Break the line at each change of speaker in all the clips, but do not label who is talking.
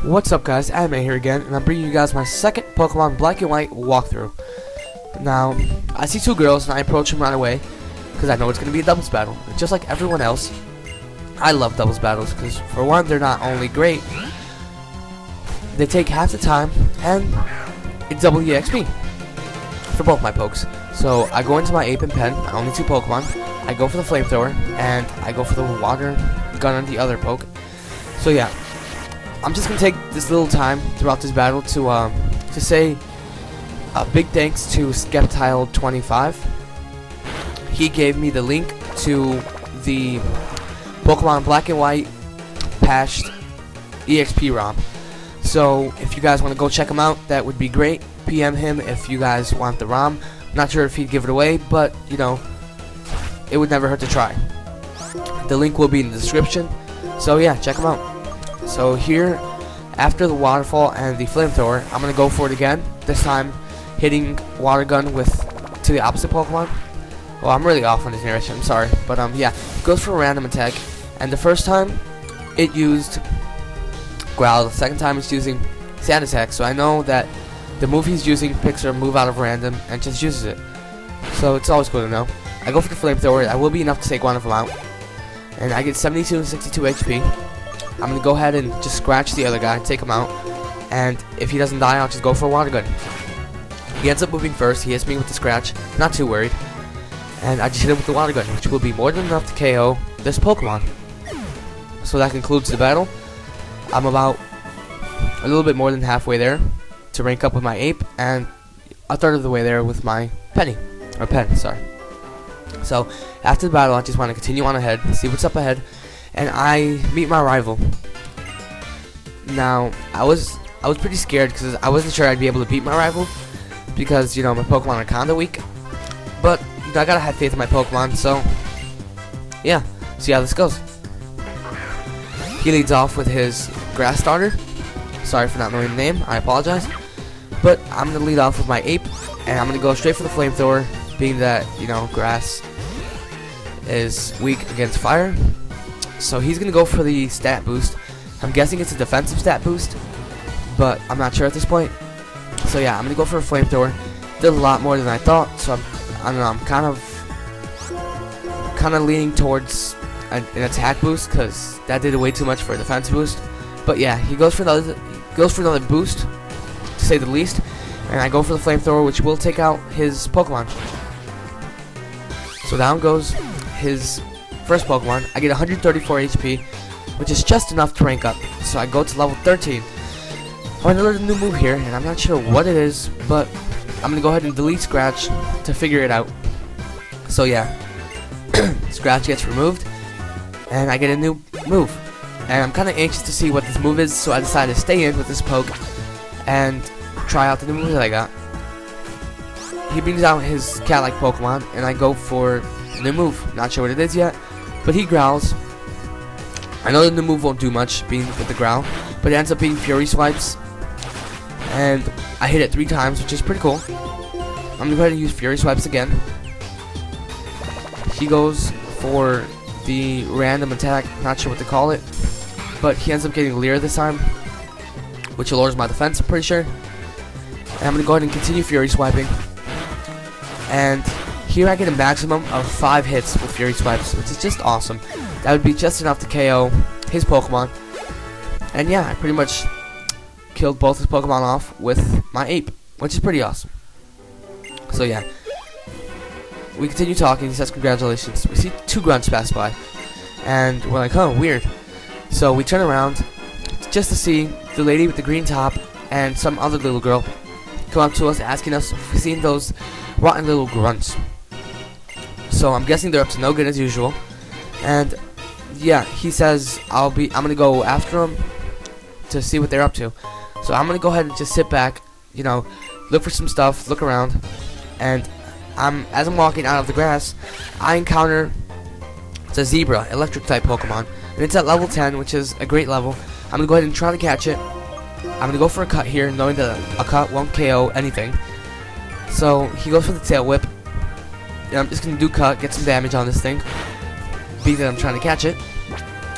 What's up guys, Anime here again, and I'm bringing you guys my second Pokemon Black and White walkthrough. Now, I see two girls and I approach them right away, because I know it's going to be a doubles battle. Just like everyone else, I love doubles battles, because for one, they're not only great, they take half the time, and it's double EXP for both my pokes. So, I go into my Ape and Pen, only two Pokemon, I go for the Flamethrower, and I go for the Water Gun on the other poke. So yeah. I'm just gonna take this little time throughout this battle to say a big thanks to Skeptile25. He gave me the link to the Pokemon Black and White patched EXP ROM. So if you guys want to go check him out, that would be great. PM him if you guys want the ROM. Not sure if he'd give it away, but you know, it would never hurt to try. The link will be in the description. So yeah, check him out. So here, after the waterfall and the flamethrower, I'm gonna go for it again. This time, hitting water gun to the opposite Pokemon. Well, I'm really off on this narration. I'm sorry, but yeah, it goes for a random attack. And the first time, it used Growl. The second time, it's using Sand Attack. So I know that the move he's using picks a move out of random and just uses it. So it's always cool to know. I go for the flamethrower. That will be enough to take one of them out, and I get 72 and 62 HP. I'm going to go ahead and just scratch the other guy, take him out, and if he doesn't die, I'll just go for a water gun. He ends up moving first, he hits me with the scratch, not too worried, and I just hit him with the water gun, which will be more than enough to KO this Pokemon. So that concludes the battle. I'm about a little bit more than halfway there to rank up with my Ape, and a third of the way there with my Pen, sorry. So, after the battle, I just want to continue on ahead, see what's up ahead, and I meet my rival. Now, I was pretty scared because I wasn't sure I'd be able to beat my rival because, you know, my Pokemon are kinda weak. But, you know, I gotta have faith in my Pokemon, so yeah, see how this goes. He leads off with his Grass Starter. Sorry for not knowing the name, I apologize. But I'm gonna lead off with my Ape, and I'm gonna go straight for the Flamethrower, being that, you know, Grass is weak against fire. So he's going to go for the stat boost. I'm guessing it's a defensive stat boost, but I'm not sure at this point. So yeah, I'm going to go for a flamethrower. Did a lot more than I thought, so I don't know, I'm kind of leaning towards an attack boost because that did way too much for a defense boost. But yeah, he goes for another boost, to say the least, and I go for the flamethrower, which will take out his Pokemon. So down goes his first Pokemon. I get 134 HP, which is just enough to rank up. So I go to level 13. I want to learn a new move here, and I'm not sure what it is, but I'm going to go ahead and delete Scratch to figure it out. So yeah, Scratch gets removed, and I get a new move. And I'm kind of anxious to see what this move is, so I decided to stay in with this poke and try out the new move that I got. He brings out his cat-like Pokemon, and I go for the new move. Not sure what it is yet, but he growls. I know the new move won't do much, being with the growl, but it ends up being Fury Swipes, and I hit it 3 times, which is pretty cool. I'm gonna go ahead and use Fury Swipes again. He goes for the random attack, not sure what to call it, but he ends up getting Leer this time, which lowers my defense, I'm pretty sure. And I'm gonna go ahead and continue Fury Swiping, and here I get a maximum of 5 hits with Fury Swipes, which is just awesome. That would be just enough to KO his Pokemon. And yeah, I pretty much killed both his Pokemon off with my Ape, which is pretty awesome. So yeah, we continue talking. He says congratulations. We see 2 grunts pass by, and we're like, oh, weird. So we turn around just to see the lady with the green top and some other little girl come up to us asking us if we've seen those rotten little grunts. So I'm guessing they're up to no good as usual. And yeah, he says I'm gonna go after them to see what they're up to. So I'm gonna go ahead and just sit back, you know, look for some stuff, look around, and as I'm walking out of the grass, I encounter the Zebra, electric type Pokemon, and it's at level 10, which is a great level. I'm gonna go ahead and try to catch it. I'm gonna go for a cut here, knowing that a cut won't KO anything. So he goes for the tail whip. And I'm just gonna do cut, get some damage on this thing, being that I'm trying to catch it.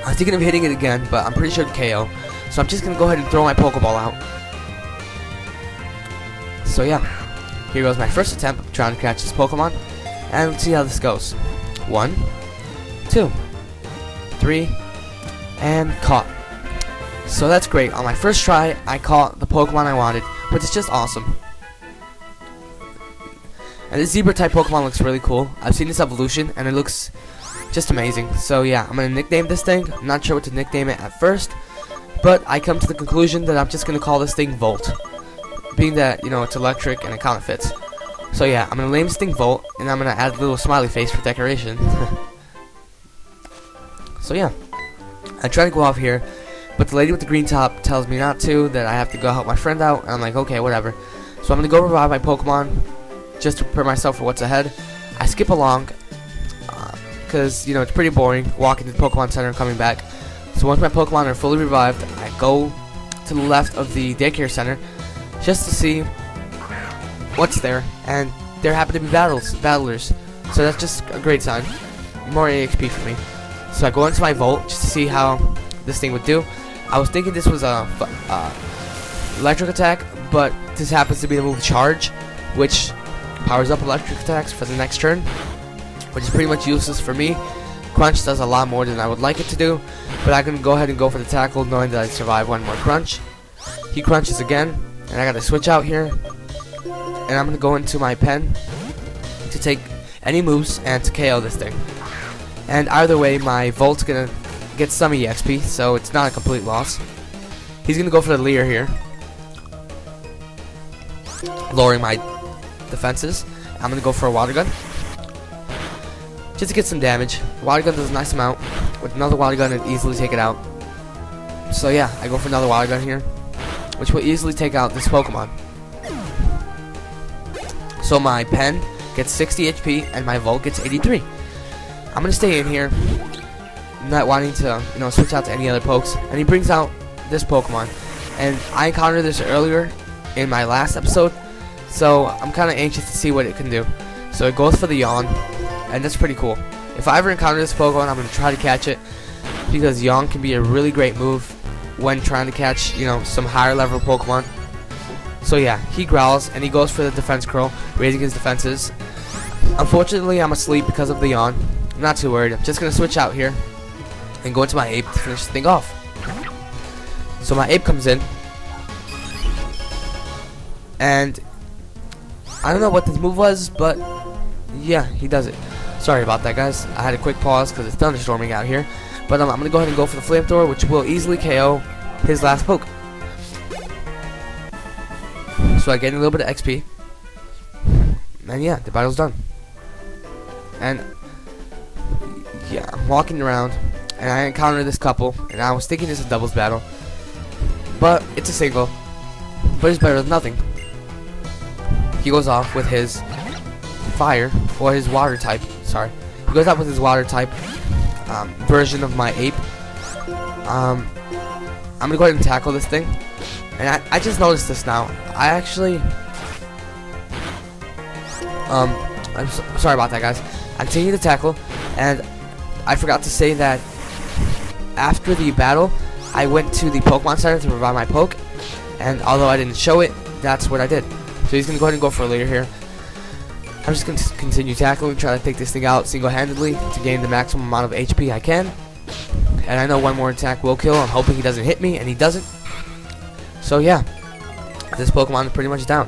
I was thinking of hitting it again, but I'm pretty sure to KO. So I'm just gonna go ahead and throw my Pokeball out. So yeah, here goes my first attempt trying to catch this Pokemon, and let's see how this goes. 1, 2, 3, and caught. So that's great. On my first try, I caught the Pokemon I wanted, which is just awesome. And this Zebra type Pokemon looks really cool. I've seen this evolution, and it looks just amazing. So yeah, I'm gonna nickname this thing. I'm not sure what to nickname it at first, but I come to the conclusion that I'm just gonna call this thing Volt, being that, you know, it's electric and it kind of fits. So yeah, I'm gonna name this thing Volt, and I'm gonna add a little smiley face for decoration. So yeah, I try to go off here, but the lady with the green top tells me not to, that I have to go help my friend out, and I'm like, okay, whatever. So I'm gonna go revive my Pokemon, just to prepare myself for what's ahead. I skip along, because, you know, it's pretty boring walking to the Pokemon Center and coming back. So once my Pokemon are fully revived, I go to the left of the daycare center, just to see what's there, and there happen to be battlers. So that's just a great sign. More EXP for me. So I go into my Volt just to see how this thing would do. I was thinking this was a electric attack, but this happens to be the move Charge, which powers up electric attacks for the next turn, which is pretty much useless for me. Crunch does a lot more than I would like it to do, but I can go ahead and go for the tackle knowing that I survive one more crunch. He crunches again, and I gotta switch out here, and I'm gonna go into my pen to take any moves and to KO this thing. And either way, my Volt's gonna get some EXP, so it's not a complete loss. He's gonna go for the Leer here, lowering my defenses. I'm gonna go for a Water Gun just to get some damage. Water Gun does a nice amount. With another Water Gun, it'd easily take it out. So yeah, I go for another Water Gun here, which will easily take out this Pokemon. So my pen gets 60 HP and my Volt gets 83. I'm gonna stay in here, not wanting to, you know, switch out to any other pokes. And he brings out this Pokemon, and I encountered this earlier in my last episode, so I'm kind of anxious to see what it can do. So it goes for the Yawn, and that's pretty cool. If I ever encounter this Pokemon, I'm gonna try to catch it, because Yawn can be a really great move when trying to catch, you know, some higher level Pokemon. So yeah, he growls and he goes for the defense curl, raising his defenses. Unfortunately, I'm asleep because of the Yawn. I'm not too worried. I'm just gonna switch out here and go into my Ape to finish the thing off. So my Ape comes in, and I don't know what this move was, but yeah, he does it. Sorry about that, guys. I had a quick pause because it's thunderstorming out here. But I'm gonna go ahead and go for the Flamethrower, which will easily KO his last poke. So I get a little bit of XP, and yeah, the battle's done. And yeah, I'm walking around, and I encountered this couple, and I was thinking this is a doubles battle, but it's a single. But it's better than nothing. He goes off with his fire, or his water type. Sorry, he goes out with his water type version of my Ape. I'm gonna go ahead and tackle this thing, and I just noticed this now. I actually, I'm sorry about that, guys. I continue to tackle, and I forgot to say that after the battle, I went to the Pokemon Center to revive my poke, and although I didn't show it, that's what I did. So he's gonna go ahead and go for a Leer here. I'm just going to continue tackling, try to take this thing out single-handedly to gain the maximum amount of HP I can. And I know one more attack will kill. I'm hoping he doesn't hit me, and he doesn't. So yeah, this Pokemon is pretty much down.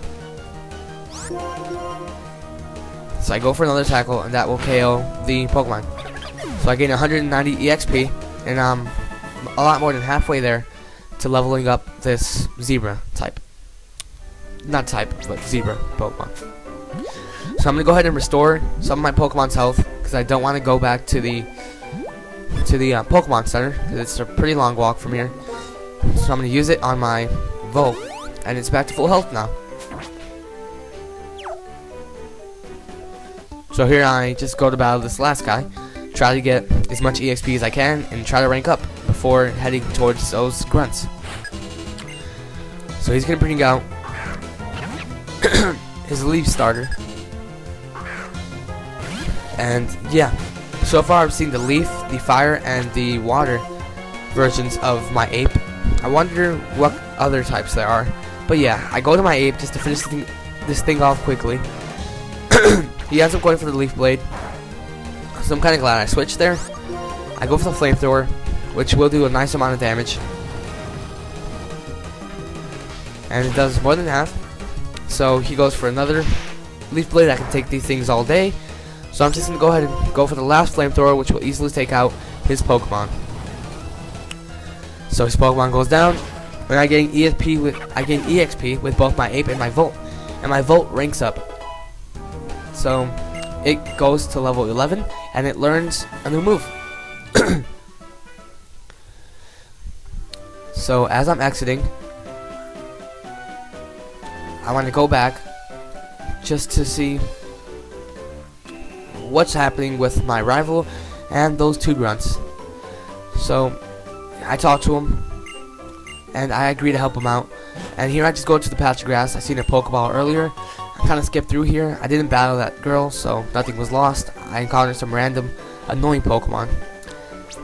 So I go for another tackle, and that will KO the Pokemon. So I gain 190 EXP, and I'm a lot more than halfway there to leveling up this Zebra type. Not type, but Zebra Pokemon. So I'm gonna go ahead and restore some of my Pokemon's health, because I don't want to go back to the Pokemon Center, because it's a pretty long walk from here. So I'm gonna use it on my Volt, and it's back to full health now. So here I just go to battle this last guy, try to get as much EXP as I can, and try to rank up before heading towards those grunts. So he's gonna bring out his Leaf starter. And yeah, so far I've seen the Leaf, the Fire, and the Water versions of my Ape. I wonder what other types there are. But yeah, I go to my ape just to finish this thing off quickly. He ends up going for the leaf blade, so I'm kind of glad I switched there. I go for the flamethrower, which will do a nice amount of damage, and it does more than half. So he goes for another leaf blade. I can take these things all day, so I'm just gonna go ahead and go for the last flamethrower, which will easily take out his Pokemon. So his Pokemon goes down, and I gain EXP with both my ape and my Volt, and my Volt ranks up. So it goes to level 11, and it learns a new move. So as I'm exiting, I want to go back just to see what's happening with my rival and those two grunts. So I talk to him, and I agree to help him out. And here I just go to the patch of grass. I seen a Pokeball earlier. I kind of skipped through here. I didn't battle that girl, so nothing was lost. I encountered some random annoying Pokemon,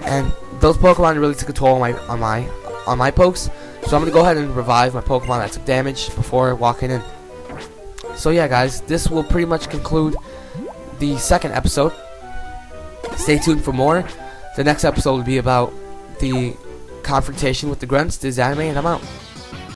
and those Pokemon really took a toll on my pokes. So I'm gonna go ahead and revive my Pokemon that took damage before walking in. So yeah, guys, this will pretty much conclude the second episode. Stay tuned for more. The next episode will be about the confrontation with the grunts. This is Anime, and I'm out.